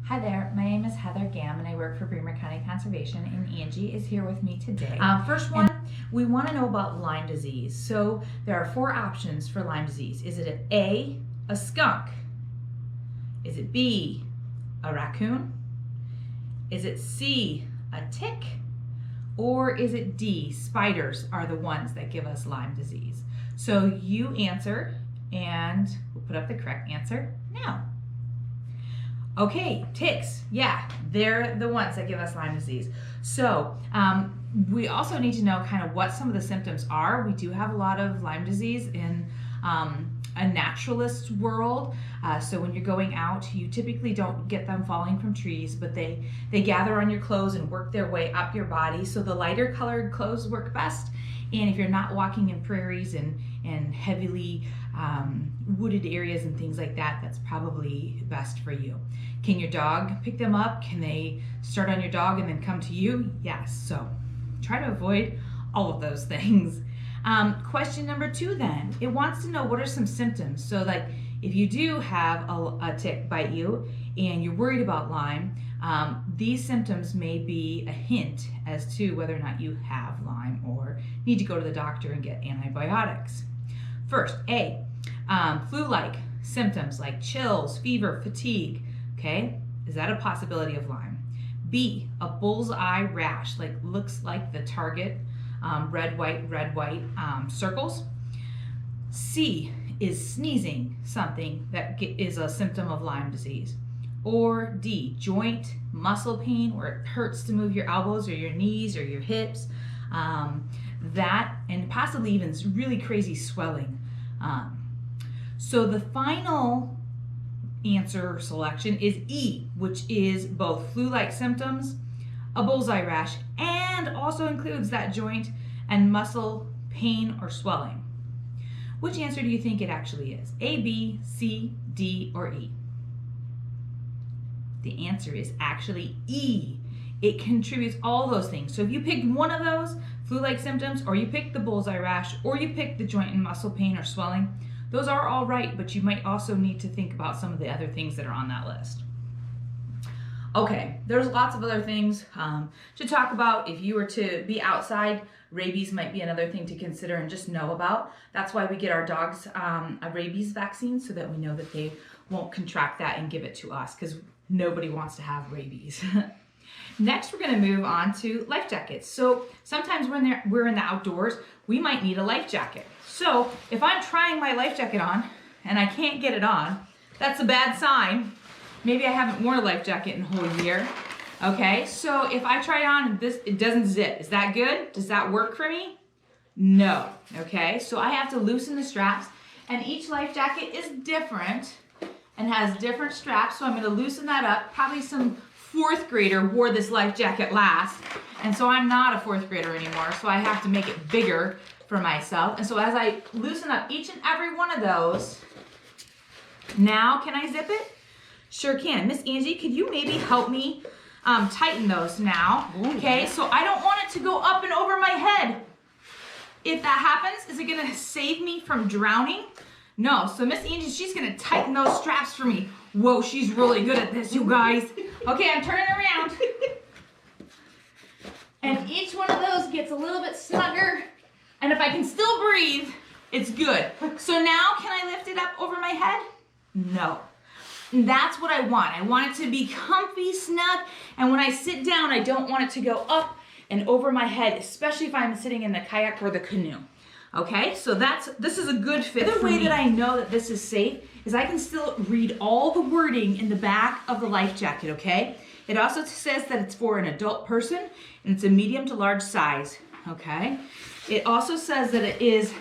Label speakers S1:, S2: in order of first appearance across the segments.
S1: Hi there, my name is Heather Gam and I work for Bremer County Conservation, and Angie is here with me today. First one, we want to know about Lyme disease. So there are 4 options for Lyme disease. Is it A, a skunk? Is it B, a raccoon? Is it C, a tick? Or is it D, spiders are the ones that give us Lyme disease? So you answer and we'll put up the correct answer now. Okay, ticks, yeah, they're the ones that give us Lyme disease. So we also need to know kind of what some of the symptoms are. We do have a lot of Lyme disease in a naturalist world. So when you're going out, you typically don't get them falling from trees, but they gather on your clothes and work their way up your body. So the lighter colored clothes work best. And if you're not walking in prairies and heavily wooded areas and things like that, that's probably best for you. Can your dog pick them up? Can they start on your dog and then come to you? Yes, so try to avoid all of those things. Question number 2 then, it wants to know what are some symptoms. So like if you do have a tick bite you and you're worried about Lyme, these symptoms may be a hint as to whether or not you have Lyme or need to go to the doctor and get antibiotics. First, A, flu-like symptoms like chills, fever, fatigue, okay? Is that a possibility of Lyme? B, a bullseye rash, like looks like the target, red, white circles. C is sneezing, something that is a symptom of Lyme disease. Or D, joint muscle pain where it hurts to move your elbows or your knees or your hips. That and possibly even really crazy swelling. So the final answer selection is E, which is both flu-like symptoms, a bullseye rash, and also includes that joint and muscle pain or swelling. Which answer do you think it actually is? A, B, C, D, or E? The answer is actually E. It contributes all those things. So if you picked one of those, flu-like symptoms, or you picked the bullseye rash, or you picked the joint and muscle pain or swelling, those are all right, but you might also need to think about some of the other things that are on that list. Okay, there's lots of other things to talk about. If you were to be outside, rabies might be another thing to consider and just know about. That's why we get our dogs a rabies vaccine, so that we know that they won't contract that and give it to us, because nobody wants to have rabies. Next, we're going to move on to life jackets. So sometimes when we're in the outdoors, we might need a life jacket. So if I'm trying my life jacket on and I can't get it on, that's a bad sign. Maybe I haven't worn a life jacket in a whole year. Okay, so if I try it on and it doesn't zip, is that good? Does that work for me? No. Okay, so I have to loosen the straps, and each life jacket is different and has different straps, so I'm going to loosen that up. Probably some 4th grader wore this life jacket last, and so I'm not a 4th grader anymore, so I have to make it bigger for myself. And so as I loosen up each and every one of those, now can I zip it? Sure can. Miss Angie, could you maybe help me tighten those now? Okay, so I don't want it to go up and over my head. If that happens, is it going to save me from drowning? No. So Miss Angie, she's going to tighten those straps for me. Whoa, she's really good at this, you guys. Okay, I'm turning around. And each one of those gets a little bit snugger. And if I can still breathe, it's good. So now can I lift it up over my head? No. And that's what I want. I want it to be comfy, snug, and when I sit down, I don't want it to go up and over my head, especially if I'm sitting in the kayak or the canoe. Okay, so this is a good fit. The way that I know that this is safe is I can still read all the wording in the back of the life jacket, okay? It also says that it's for an adult person, and it's a medium to large size, okay? It also says that it is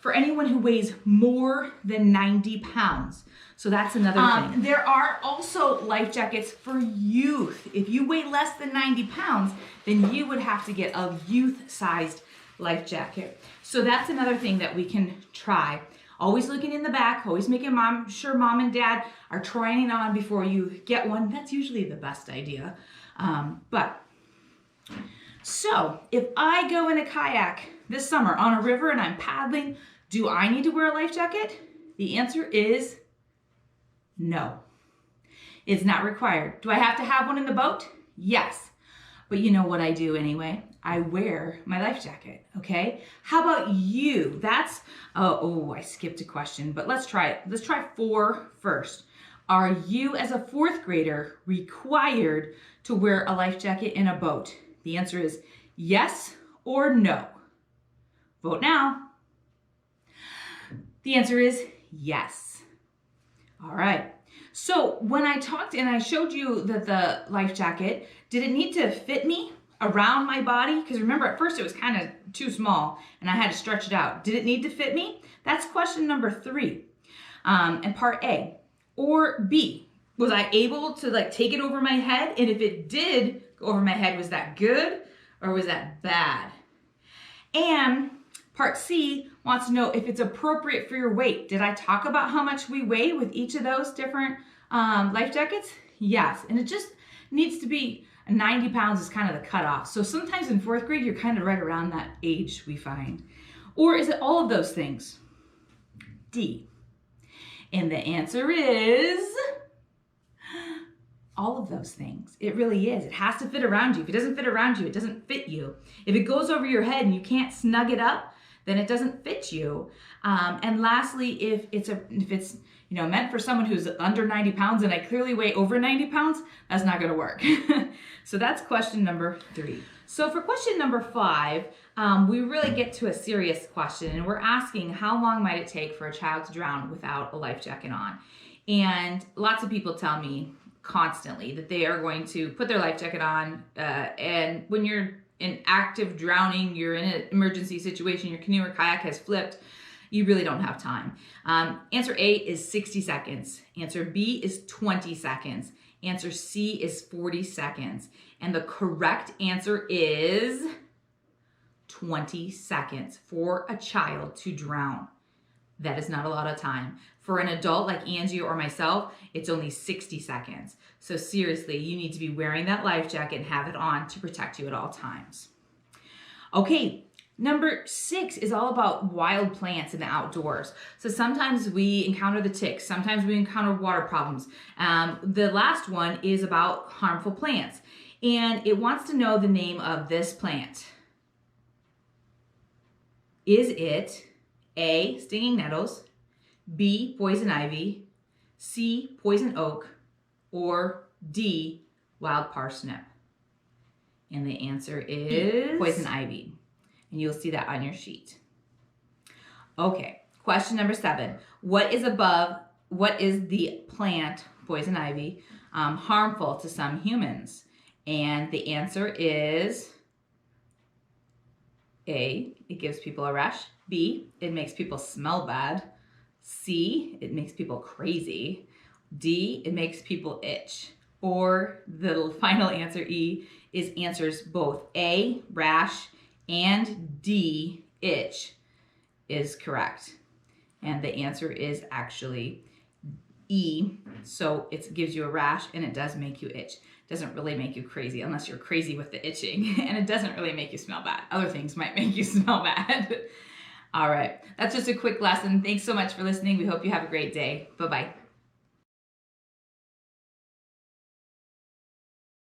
S1: for anyone who weighs more than 90 pounds. So that's another thing. There are also life jackets for youth. If you weigh less than 90 pounds, then you would have to get a youth-sized life jacket. So that's another thing that we can try. Always looking in the back, always making sure mom and dad are trying it on before you get one. That's usually the best idea. So if I go in a kayak this summer on a river and I'm paddling, do I need to wear a life jacket? The answer is no. It's not required. Do I have to have one in the boat? Yes. But you know what I do anyway? I wear my life jacket, okay? How about you? That's, I skipped a question, but let's try it. Let's try 4 first. Are you as a 4th grader required to wear a life jacket in a boat? The answer is yes or no. Vote now. The answer is yes. All right. So when I talked and I showed you that the life jacket, did it need to fit me around my body? Because remember, at first it was kind of too small and I had to stretch it out. Did it need to fit me? That's question number 3 and part A. Or B, was I able to like take it over my head? And if it did go over my head, was that good or was that bad? And part C wants to know if it's appropriate for your weight. Did I talk about how much we weigh with each of those different life jackets? Yes, and it just needs to be 90 pounds is kind of the cutoff. So sometimes in 4th grade, you're kind of right around that age we find. Or is it all of those things? D. And the answer is all of those things. It really is. It has to fit around you. If it doesn't fit around you, it doesn't fit you. If it goes over your head and you can't snug it up, then it doesn't fit you. And lastly, if it's meant for someone who's under 90 pounds and I clearly weigh over 90 pounds, that's not gonna work. So that's question number 3. So for question number 5, we really get to a serious question, and we're asking how long might it take for a child to drown without a life jacket on? And lots of people tell me constantly that they are going to put their life jacket on, and when you're in active drowning, you're in an emergency situation, your canoe or kayak has flipped, you really don't have time. Answer A is 60 seconds. Answer B is 20 seconds. Answer C is 40 seconds. And the correct answer is 20 seconds for a child to drown. That is not a lot of time. For an adult like Angie or myself, it's only 60 seconds. So seriously, you need to be wearing that life jacket and have it on to protect you at all times. Okay, number 6 is all about wild plants in the outdoors. So sometimes we encounter the ticks, sometimes we encounter water problems. The last one is about harmful plants. And it wants to know the name of this plant. Is it A, stinging nettles, B, poison ivy, C, poison oak, or D, wild parsnip? And the answer is poison ivy. And you'll see that on your sheet. Okay, question number 7. What is the plant, poison ivy, harmful to some humans? And the answer is A, it gives people a rash. B, it makes people smell bad. C, it makes people crazy. D, it makes people itch. Or the final answer, E, is answers both A, rash, and D, itch, is correct. And the answer is actually E. So it gives you a rash and it does make you itch. It doesn't really make you crazy unless you're crazy with the itching, and it doesn't really make you smell bad. Other things might make you smell bad. All right, that's just a quick lesson. Thanks so much for listening. We hope you have a great day. Bye-bye.